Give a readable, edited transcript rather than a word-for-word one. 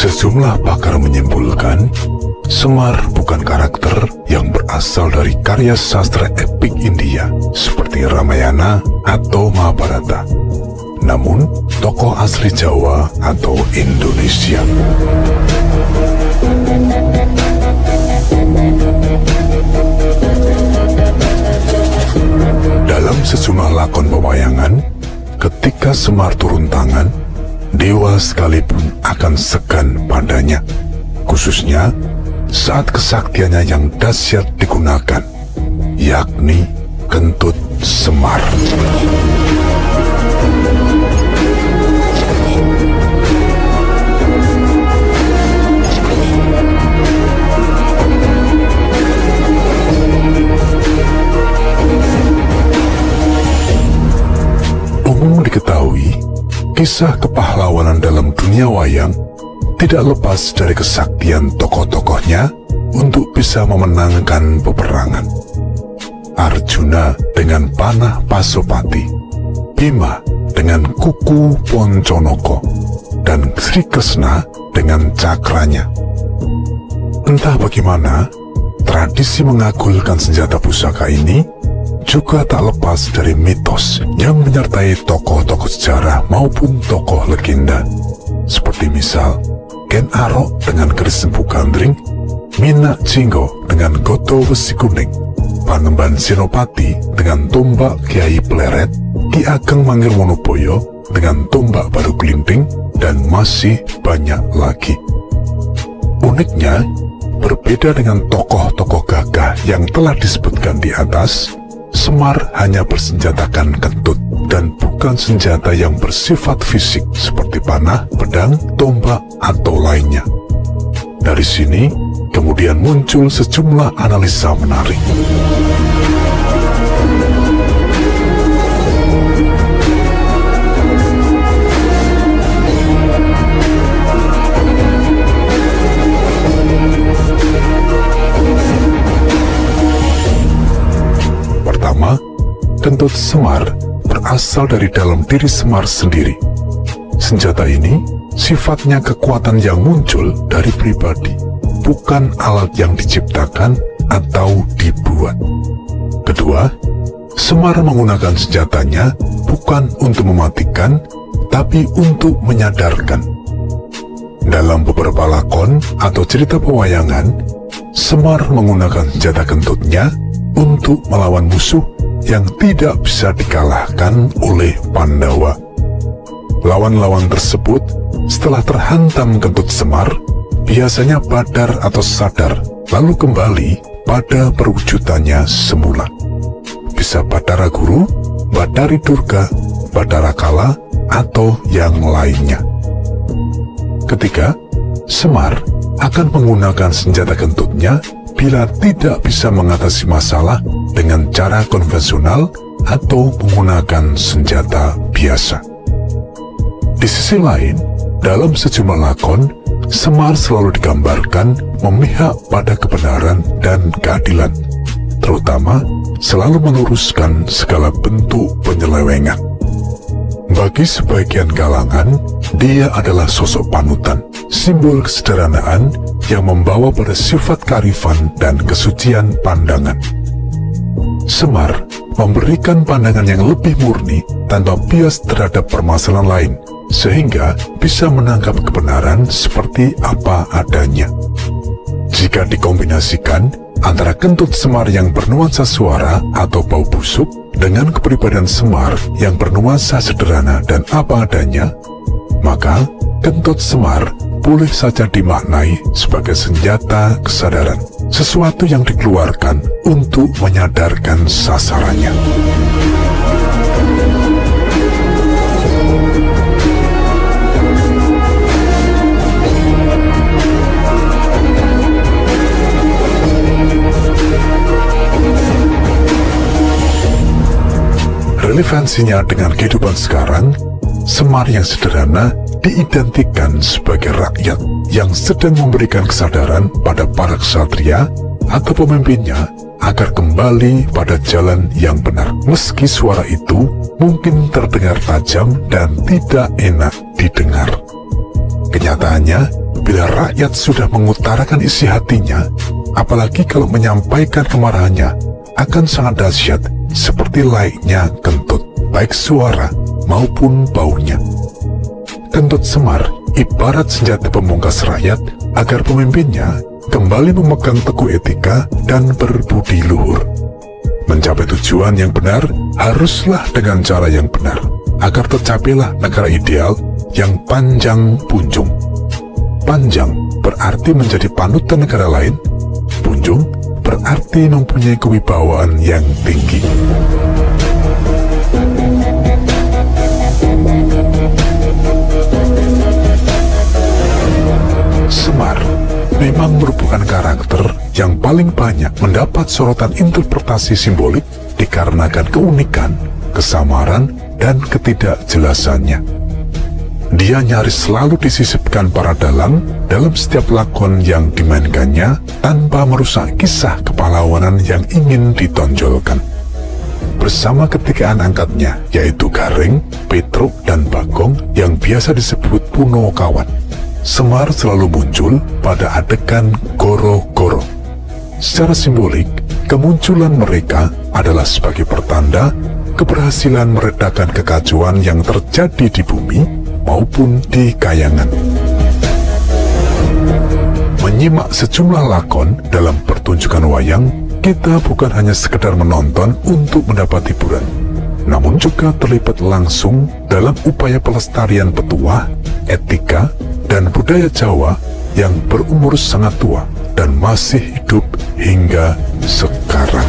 Sejumlah pakar menyimpulkan Semar bukan karakter yang berasal dari karya sastra epik India seperti Ramayana atau Mahabharata, namun tokoh asli Jawa atau Indonesia. Dalam sejumlah lakon pewayangan, ketika Semar turun tangan, dewa sekalipun akan segan padanya, khususnya saat kesaktiannya yang dahsyat digunakan, yakni kentut Semar. Umum diketahui, kisah kepahlawanan dalam dunia wayang tidak lepas dari kesaktian tokoh-tokohnya untuk bisa memenangkan peperangan. Arjuna dengan panah Pasopati, Bima dengan kuku Ponconoko, dan Sri Kresna dengan cakranya. Entah bagaimana, tradisi mengagulkan senjata pusaka ini juga tak lepas dari mitos yang menyertai tokoh-tokoh sejarah maupun tokoh legenda, seperti misal Ken Arok dengan keris Empu Gandring, Minak Jinggo dengan goto besi kuning, Panembahan Senopati dengan tombak Kiai Pleret, Ki Ageng Mangirwonoboyo dengan tombak Baru Gelinting, dan masih banyak lagi. Uniknya, berbeda dengan tokoh-tokoh gagah yang telah disebutkan di atas, Semar hanya bersenjatakan kentut dan bukan senjata yang bersifat fisik seperti panah, pedang, tombak, atau lainnya. Dari sini, kemudian muncul sejumlah analisa menarik. Pertama, kentut Semar berasal dari dalam diri Semar sendiri. Senjata ini sifatnya kekuatan yang muncul dari pribadi, bukan alat yang diciptakan atau dibuat. Kedua, Semar menggunakan senjatanya bukan untuk mematikan, tapi untuk menyadarkan. Dalam beberapa lakon atau cerita pewayangan, Semar menggunakan senjata kentutnya untuk melawan musuh yang tidak bisa dikalahkan oleh Pandawa. Lawan-lawan tersebut setelah terhantam kentut Semar biasanya padar atau sadar, lalu kembali pada perwujudannya semula. Bisa Batara Guru, Batari Durga, Batara Kala, atau yang lainnya. Ketiga, Semar akan menggunakan senjata kentutnya bila tidak bisa mengatasi masalah dengan cara konvensional atau menggunakan senjata biasa. Di sisi lain, dalam sejumlah lakon, Semar selalu digambarkan memihak pada kebenaran dan keadilan, terutama selalu meluruskan segala bentuk penyelewengan. Bagi sebagian kalangan, dia adalah sosok panutan, simbol kesederhanaan yang membawa pada sifat kearifan dan kesucian pandangan. Semar memberikan pandangan yang lebih murni tanpa bias terhadap permasalahan lain, sehingga bisa menangkap kebenaran seperti apa adanya. Jika dikombinasikan antara kentut Semar yang bernuansa suara atau bau busuk dengan kepribadian Semar yang bernuansa sederhana dan apa adanya, maka kentut Semar boleh saja dimaknai sebagai senjata kesadaran, sesuatu yang dikeluarkan untuk menyadarkan sasarannya. Relevansinya dengan kehidupan sekarang, Semar yang sederhana diidentikan sebagai rakyat yang sedang memberikan kesadaran pada para ksatria atau pemimpinnya agar kembali pada jalan yang benar. Meski suara itu mungkin terdengar tajam dan tidak enak didengar, kenyataannya bila rakyat sudah mengutarakan isi hatinya, apalagi kalau menyampaikan kemarahannya, akan sangat dahsyat seperti layaknya kentut, baik suara maupun baunya. Kentut Semar ibarat senjata pemungkas rakyat agar pemimpinnya kembali memegang teguh etika dan berbudi luhur. Mencapai tujuan yang benar haruslah dengan cara yang benar, agar tercapailah negara ideal yang panjang punjung. Panjang berarti menjadi panutan negara lain, punjung berarti mempunyai kewibawaan yang tinggi. Semar memang merupakan karakter yang paling banyak mendapat sorotan interpretasi simbolik dikarenakan keunikan, kesamaran, dan ketidakjelasannya. Dia nyaris selalu disisipkan para dalang dalam setiap lakon yang dimainkannya tanpa merusak kisah kepahlawanan yang ingin ditonjolkan. Bersama ketiga anak angkatnya, yaitu Gareng, Petruk, dan Bagong yang biasa disebut Punokawan, Semar selalu muncul pada adegan goro-goro. Secara simbolik, kemunculan mereka adalah sebagai pertanda keberhasilan meredakan kekacauan yang terjadi di bumi maupun di kayangan. Menyimak sejumlah lakon dalam pertunjukan wayang, kita bukan hanya sekedar menonton untuk mendapat hiburan, namun juga terlibat langsung dalam upaya pelestarian petuah, etika, dan budaya Jawa yang berumur sangat tua dan masih hidup hingga sekarang.